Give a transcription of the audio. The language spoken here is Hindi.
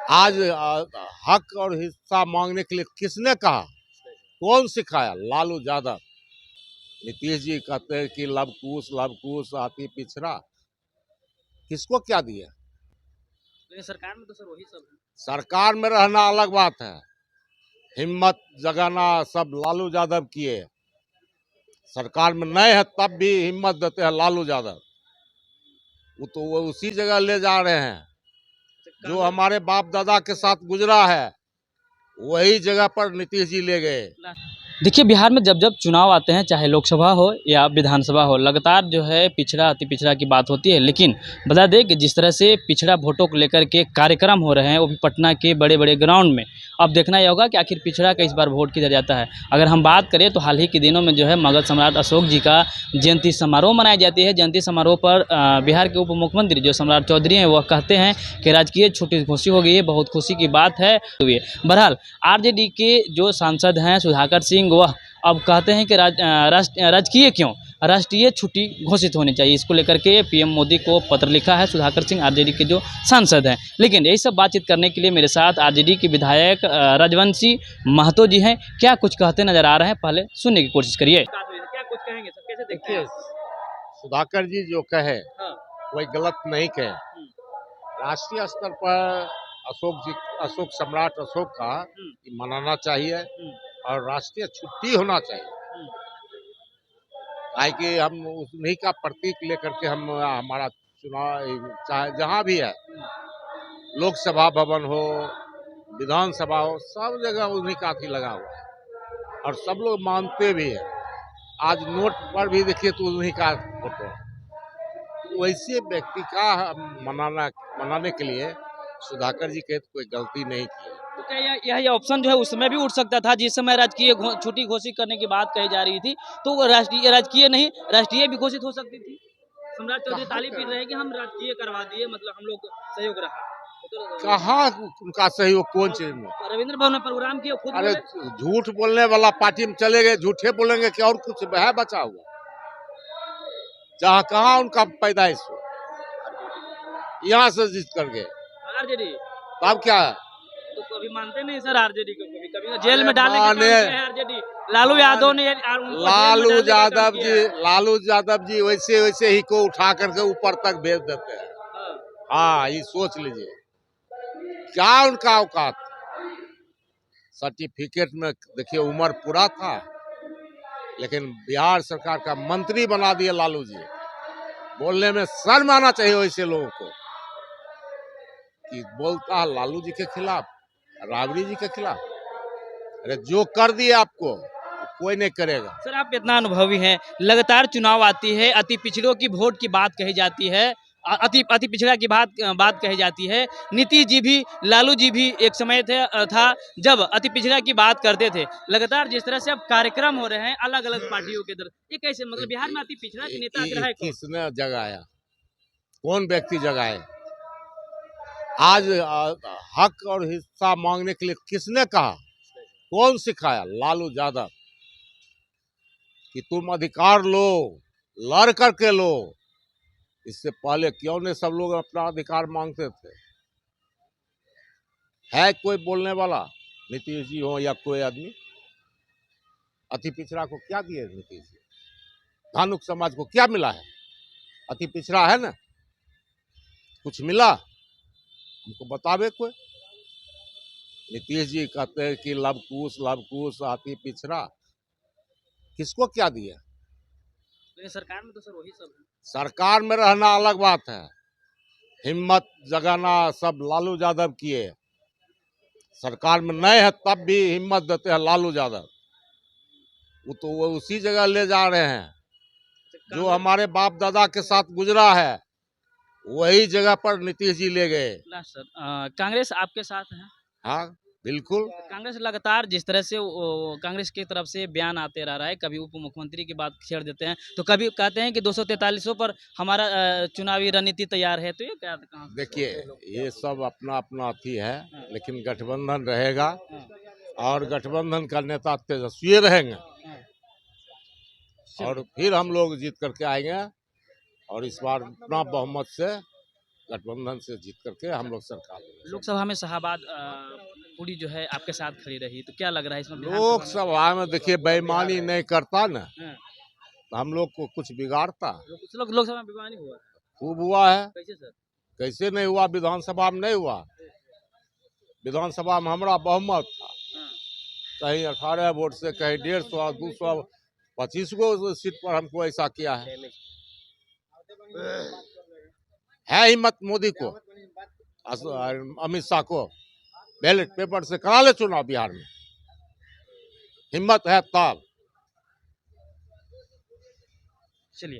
आज हक और हिस्सा मांगने के लिए किसने कहा? कौन सिखाया? लालू यादव। नीतीश जी कहते हैं कि लवकुश अति पिछड़ा। किसको क्या दिया? लेकिन सरकार में तो सर वही सब है। सरकार में रहना अलग बात है, हिम्मत जगाना सब लालू यादव किए। सरकार में नहीं है तब भी हिम्मत देते हैं लालू यादव। वो उसी जगह ले जा रहे हैं जो हमारे बाप दादा के साथ गुजरा है, वही जगह पर नीतीश जी ले गए। देखिए, बिहार में जब जब चुनाव आते हैं, चाहे लोकसभा हो या विधानसभा हो, लगातार जो है पिछड़ा अति पिछड़ा की बात होती है। लेकिन बता दें कि जिस तरह से पिछड़ा वोटों को लेकर के कार्यक्रम हो रहे हैं, वो भी पटना के बड़े बड़े ग्राउंड में, अब देखना यह होगा कि आखिर पिछड़ा का इस बार वोट किधर जाता है। अगर हम बात करें तो हाल ही के दिनों में जो है मुगल सम्राट अशोक जी का जयंती समारोह मनाई जाती है। जयंती समारोह पर बिहार के उप मुख्यमंत्री जो सम्राट चौधरी हैं, वह कहते हैं कि राजकीय छुट्टी घोषित हो गई है, बहुत खुशी की बात है। बहरहाल आरजेडी के जो सांसद हैं सुधाकर सिंह, वह अब कहते हैं कि राजकीय क्यों, राष्ट्रीय छुट्टी घोषित होनी चाहिए। इसको लेकर के पीएम मोदी को पत्र लिखा है सुधाकर सिंह, आरजेडी के जो सांसद हैं। लेकिन यही सब बातचीत करने के लिए मेरे साथ आरजेडी के विधायक राजवंशी महतो जी हैं। क्या कुछ कहते नजर आ रहे हैं, पहले सुनने की कोशिश करिए। क्या कुछ कहेंगे सर, कैसे देखते हैं? सुधाकर जी जो कहे हाँ। वही गलत नहीं कहे। राष्ट्रीय स्तर पर अशोक सम्राट अशोक का मनाना चाहिए और राष्ट्रीय छुट्टी होना चाहिए। कि हम उन्हीं का प्रतीक लेकर के हम हमारा चुनाव चाहे जहाँ भी है, लोकसभा भवन हो, विधानसभा हो, सब जगह उन्हीं का अथी लगा हुआ है और सब लोग मानते भी है। आज नोट पर भी देखिए तो उन्हीं का फोटो है। वैसे व्यक्ति का मनाने के लिए सुधाकर जी के कोई गलती नहीं की। तो क्या यह ऑप्शन जो है उस समय भी उठ सकता था, जिस समय राजकीय छुट्टी घोषित करने की बात कही जा रही थी, तो वो राजकीय नहीं राष्ट्रीय भी घोषित हो सकती थी। सम्राट चौधरी ताली पीट रहे हैं कि हम राजकीय करवा दिए, मतलब हम लोग सहयोग रहा। कहाँ उनका सहयोग कौन चीज में? रविंद्र भवन में प्रोग्राम किया खुद। अरे झूठ बोलने वाला पार्टी में चले गए, झूठे बोलेंगे कि और कुछ है बचा हुआ? जहाँ कहाँ उनका पैदाइश हो, यहाँ से जीत कर गए। आरजेडी अब क्या है? तो कभी मानते नहीं सर आरजेडी को, कभी कभी जेल में डालने के काम किया है आरजेडी। लालू यादव ने लालू यादव जी वैसे वैसे ही को उठा करके ऊपर तक भेज देते हैं। हाँ, ये सोच लीजिए क्या उनका औकात। सर्टिफिकेट में देखिए उम्र पूरा था, लेकिन बिहार सरकार का मंत्री बना दिए लालू जी। बोलने में शर्म आना चाहिए वैसे लोगों को कि बोलता है लालू जी के खिलाफ, राबड़ी जी के खिलाफ। अरे जो कर दिए आपको कोई नहीं करेगा। सर आप इतना अनुभवी हैं, लगातार चुनाव आती है, अति पिछड़ों की वोट की बात कही जाती है, अति पिछड़ा की बात कही जाती है। नीतीश जी भी, लालू जी भी एक समय था जब अति पिछड़ा की बात करते थे। लगातार जिस तरह से अब कार्यक्रम हो रहे हैं अलग अलग पार्टियों के तरफ, ये कैसे, मतलब बिहार में अति पिछड़ा के नेता रहा है कौन? किसने जगाया? कौन व्यक्ति जगाए? आज हक और हिस्सा मांगने के लिए किसने कहा? कौन सिखाया? लालू यादव। कि तुम अधिकार लो, लड़ करके लो। इससे पहले क्यों नहीं सब लोग अपना अधिकार मांगते थे? है कोई बोलने वाला? नीतीश जी हो या कोई आदमी? अति पिछड़ा को क्या दिए नीतीश जी? धानुक समाज को क्या मिला है? अति पिछड़ा है ना, कुछ मिला हमको बतावे कोई। नीतीश जी कहते हैं कि लवकुश अति पिछड़ा। किसको क्या दिया? लेकिन सरकार में तो सर वही सब है। सरकार में रहना अलग बात है, हिम्मत जगाना सब लालू यादव किए। सरकार में नहीं है तब भी हिम्मत देते हैं लालू यादव। वो उसी जगह ले जा रहे हैं जो हमारे बाप दादा के साथ गुजरा है, वही जगह पर नीतीश जी ले गए। सर कांग्रेस आपके साथ है? हाँ बिल्कुल। कांग्रेस लगातार जिस तरह से कांग्रेस की तरफ से बयान आते रह रहा है, कभी उप मुख्यमंत्री की बात छेड़ देते हैं, तो कभी कहते हैं कि 243 पर हमारा चुनावी रणनीति तैयार है। तो ये क्या कहाँ? देखिए ये सब अपना अपना अथी है, लेकिन गठबंधन रहेगा और गठबंधन का नेता तेजस्वी रहेंगे और फिर हम लोग जीत करके आएंगे और इस बार अपना बहुमत से गठबंधन से जीत करके हम लोग सरकार लोकसभा में शाहाबाद पूरी जो है आपके साथ खड़ी रही, तो क्या लग रहा है इसमें लोकसभा में देखिए बेईमानी नहीं करता ना हाँ, तो हम लोग को कुछ बिगाड़ता। कुछ लोग लोकसभा में बेईमानी हुआ है। खूब हुआ है, कैसे सर? कैसे नहीं हुआ, विधानसभा में नहीं हुआ। विधानसभा में हमारा बहुमत था, हाँ, कहीं 18 वोट से कहीं 150 225 गो सीट पर हमको ऐसा किया है हिम्मत मोदी को, अमित शाह को बैलेट पेपर से करा ले चुनाव बिहार में, हिम्मत है तब। चलिए।